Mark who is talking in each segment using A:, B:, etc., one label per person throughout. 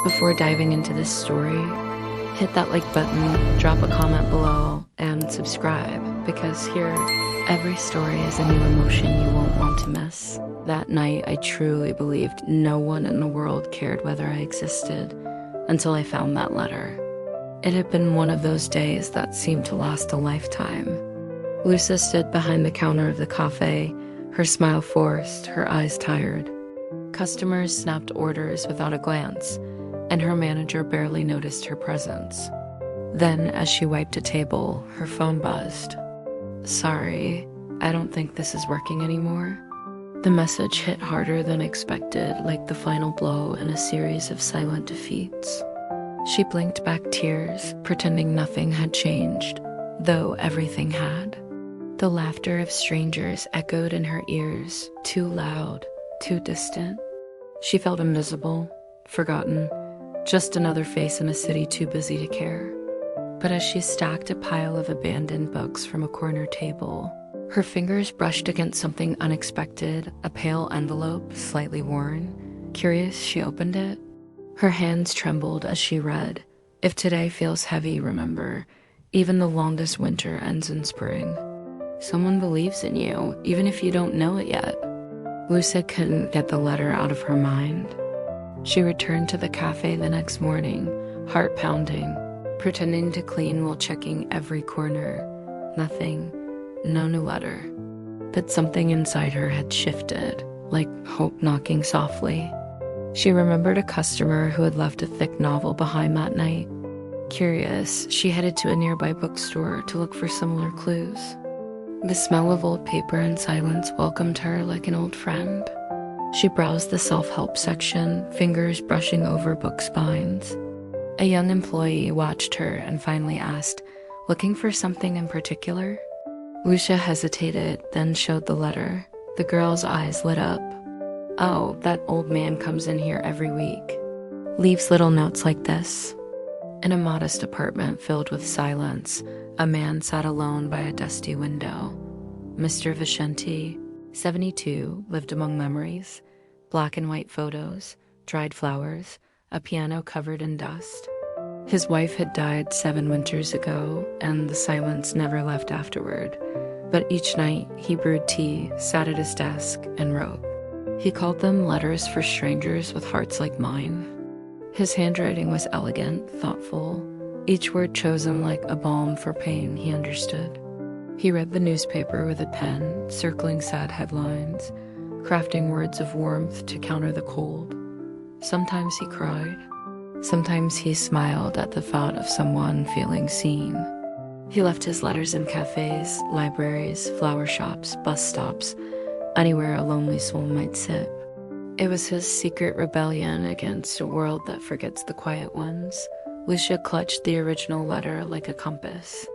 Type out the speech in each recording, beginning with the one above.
A: Before diving into this story, hit that like button, drop a comment below, and subscribe, because here, every story is a new emotion you won't want to miss. That night, I truly believed no one in the world cared whether I existed until I found that letter. It had been one of those days that seemed to last a lifetime. Lucia stood behind the counter of the cafe, her smile forced, her eyes tired. Customers snapped orders without a glance, and her manager barely noticed her presence. Then, as she wiped a table, her phone buzzed. "Sorry, I don't think this is working anymore." The message hit harder than expected, like the final blow in a series of silent defeats. She blinked back tears, pretending nothing had changed, though everything had. The laughter of strangers echoed in her ears, too loud, too distant. She felt invisible, forgotten, just another face in a city too busy to care. But as she stacked a pile of abandoned books from a corner table, her fingers brushed against something unexpected, a pale envelope, slightly worn. Curious, she opened it. Her hands trembled as she read, "If today feels heavy, remember, even the longest winter ends in spring." Someone believes in you, even if you don't know it yet. Lucia couldn't get the letter out of her mind. She returned to the cafe the next morning, heart pounding, pretending to clean while checking every corner. Nothing, no new letter. But something inside her had shifted, like hope knocking softly. She remembered a customer who had left a thick novel behind that night. Curious, she headed to a nearby bookstore to look for similar clues. The smell of old paper and silence welcomed her like an old friend. She browsed the self-help section, fingers brushing over book spines. A young employee watched her and finally asked, "Looking for something in particular?" Lucia hesitated, then showed the letter. The girl's eyes lit up. "Oh, that old man comes in here every week. Leaves little notes like this." In a modest apartment filled with silence, a man sat alone by a dusty window. Mr. Vicente, 72, lived among memories, black and white photos, dried flowers, a piano covered in dust. His wife had died 7 winters ago, and the silence never left afterward. But each night, he brewed tea, sat at his desk, and wrote. He called them letters for strangers with hearts like mine. His handwriting was elegant, thoughtful, each word chosen like a balm for pain he understood. He read the newspaper with a pen, circling sad headlines, crafting words of warmth to counter the cold. Sometimes he cried. Sometimes he smiled at the thought of someone feeling seen. He left his letters in cafes, libraries, flower shops, bus stops, anywhere a lonely soul might sit. It was his secret rebellion against a world that forgets the quiet ones. Lucia clutched the original letter like a compass.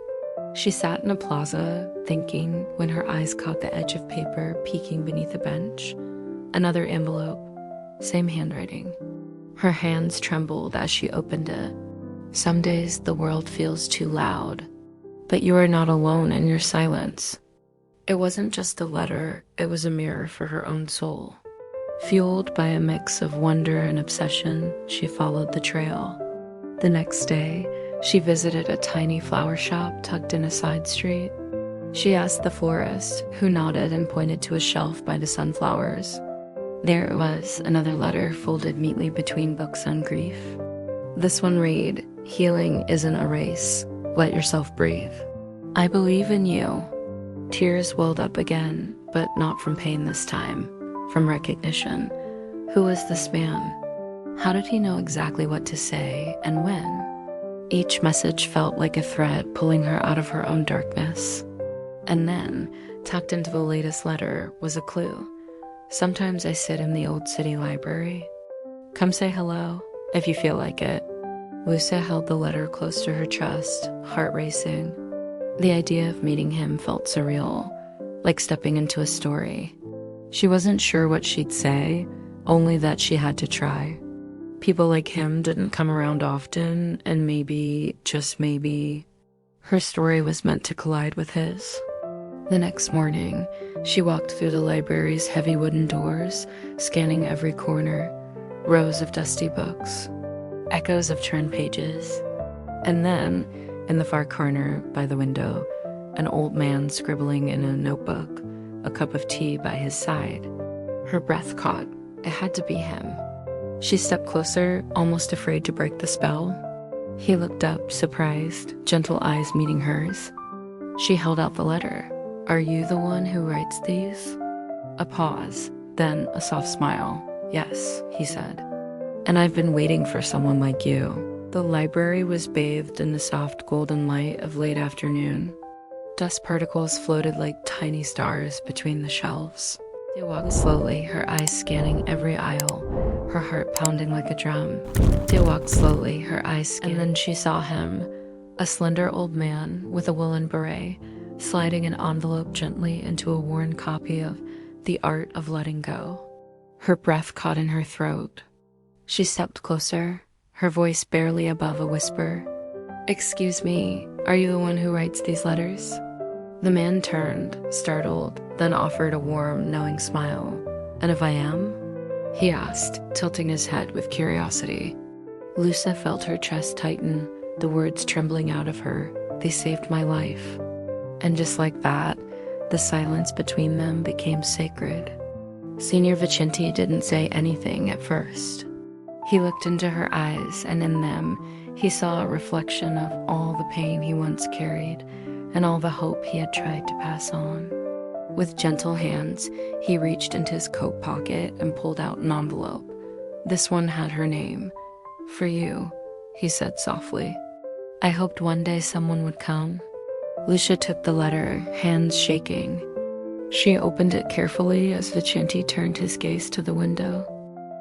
A: She sat in a plaza, thinking, when her eyes caught the edge of paper peeking beneath a bench. Another envelope, same handwriting. Her hands trembled as she opened it. Some days the world feels too loud, but you are not alone in your silence. It wasn't just a letter, it was a mirror for her own soul. Fueled by a mix of wonder and obsession, she followed the trail. The next day, she visited a tiny flower shop tucked in a side street. She asked the florist, who nodded and pointed to a shelf by the sunflowers. There it was, another letter folded neatly between books on grief. This one read, "Healing isn't a race. Let yourself breathe. I believe in you." Tears welled up again, but not from pain this time, from recognition. Who was this man? How did he know exactly what to say and when? Each message felt like a thread pulling her out of her own darkness. And then, tucked into the latest letter, was a clue. "Sometimes I sit in the old city library. Come say hello, if you feel like it." Lucia held the letter close to her chest, heart racing. The idea of meeting him felt surreal, like stepping into a story. She wasn't sure what she'd say, only that she had to try. People like him didn't come around often, and maybe, just maybe, her story was meant to collide with his. The next morning, she walked through the library's heavy wooden doors, scanning every corner, rows of dusty books. echoes of turned pages. And then, in the far corner by the window, an old man scribbling in a notebook, a cup of tea by his side. Her breath caught. It had to be him. She stepped closer, almost afraid to break the spell. He looked up, surprised, gentle eyes meeting hers. She held out the letter. "Are you the one who writes these?" A pause, then a soft smile. "Yes," he said. "And I've been waiting for someone like you." The library was bathed in the soft golden light of late afternoon. Dust particles floated like tiny stars between the shelves. They walked slowly, her eyes scanning every aisle, her heart pounding like a drum. They walked slowly, her eyes scanning. And then she saw him, a slender old man with a woolen beret, sliding an envelope gently into a worn copy of The Art of Letting Go. Her breath caught in her throat. She stepped closer, her voice barely above a whisper. "Excuse me, are you the one who writes these letters?" The man turned, startled, then offered a warm, knowing smile. "And if I am?" he asked, tilting his head with curiosity. Lusa felt her chest tighten, the words trembling out of her. "They saved my life." And just like that, the silence between them became sacred. Signor Vicenti didn't say anything at first. He looked into her eyes, and in them, he saw a reflection of all the pain he once carried and all the hope he had tried to pass on. With gentle hands, he reached into his coat pocket and pulled out an envelope. This one had her name. "For you," he said softly. "I hoped one day someone would come." Lucia took the letter, hands shaking. She opened it carefully as Vicenti turned his gaze to the window.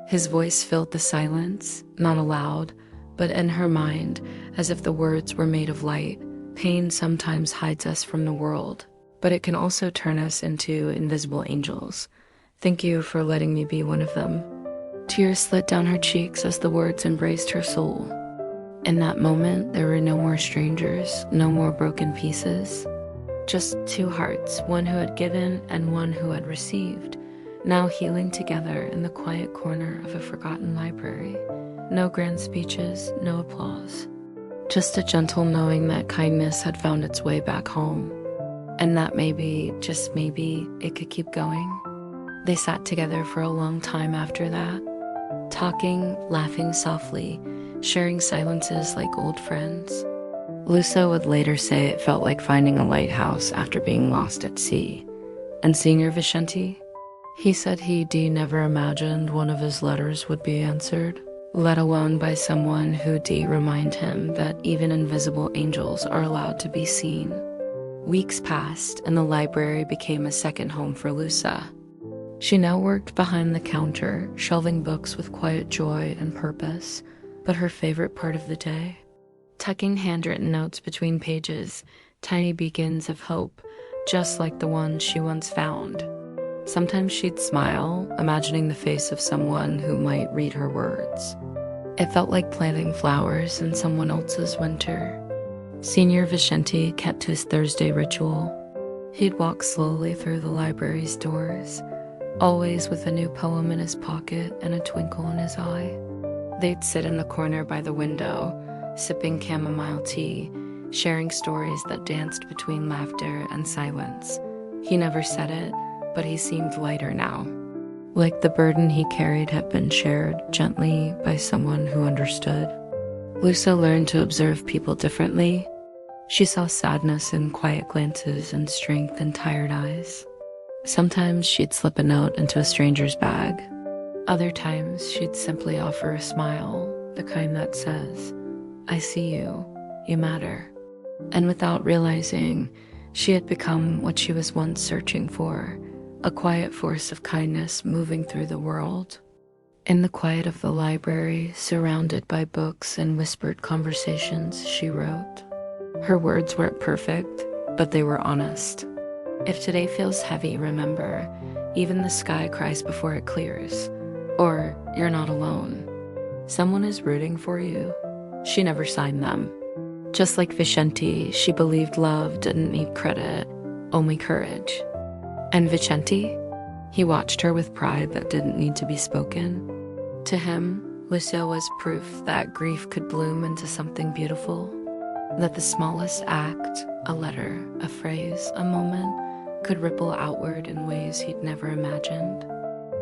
A: His voice filled the silence, not aloud, but in her mind, as if the words were made of light. "Pain sometimes hides us from the world, but it can also turn us into invisible angels. Thank you for letting me be one of them." Tears slid down her cheeks as the words embraced her soul. In that moment, there were no more strangers, no more broken pieces. Just two hearts, one who had given and one who had received, now healing together in the quiet corner of a forgotten library. No grand speeches, no applause. Just a gentle knowing that kindness had found its way back home. And that maybe, just maybe, it could keep going. They sat together for a long time after that, talking, laughing softly, sharing silences like old friends. Lusa would later say it felt like finding a lighthouse after being lost at sea. And Signor Vicenti? He said he'd never imagined one of his letters would be answered, let alone by someone who'd remind him that even invisible angels are allowed to be seen. Weeks passed, and the library became a second home for Lusa. She now worked behind the counter, shelving books with quiet joy and purpose. But her favorite part of the day? Tucking handwritten notes between pages, tiny beacons of hope, just like the ones she once found. Sometimes she'd smile, imagining the face of someone who might read her words. It felt like planting flowers in someone else's winter. Signor Vicenti kept to his Thursday ritual. He'd walk slowly through the library's doors, always with a new poem in his pocket and a twinkle in his eye. They'd sit in the corner by the window, sipping chamomile tea, sharing stories that danced between laughter and silence. He never said it, but he seemed lighter now. Like the burden he carried had been shared gently by someone who understood. Lusa learned to observe people differently. She saw sadness in quiet glances and strength in tired eyes. Sometimes she'd slip a note into a stranger's bag. Other times she'd simply offer a smile, the kind that says, "I see you, you matter." And without realizing, she had become what she was once searching for, a quiet force of kindness moving through the world. In the quiet of the library, surrounded by books and whispered conversations, she wrote. Her words weren't perfect, but they were honest. If today feels heavy, remember, even the sky cries before it clears. Or, you're not alone. Someone is rooting for you. She never signed them. Just like Vicenti, she believed love didn't need credit, only courage. And Vicenti? He watched her with pride that didn't need to be spoken. To him, Lucia was proof that grief could bloom into something beautiful, that the smallest act, a letter, a phrase, a moment, could ripple outward in ways he'd never imagined.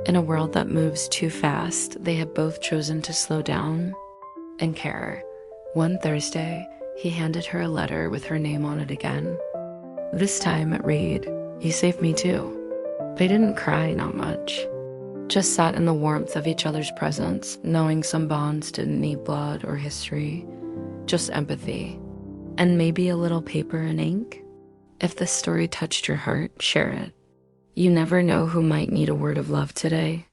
A: In a world that moves too fast, they had both chosen to slow down and care. One Thursday, he handed her a letter with her name on it again. This time it read, "You saved me too." They didn't cry, not much. Just sat in the warmth of each other's presence, knowing some bonds didn't need blood or history, just empathy. And maybe a little paper and ink? If this story touched your heart, share it. You never know who might need a word of love today.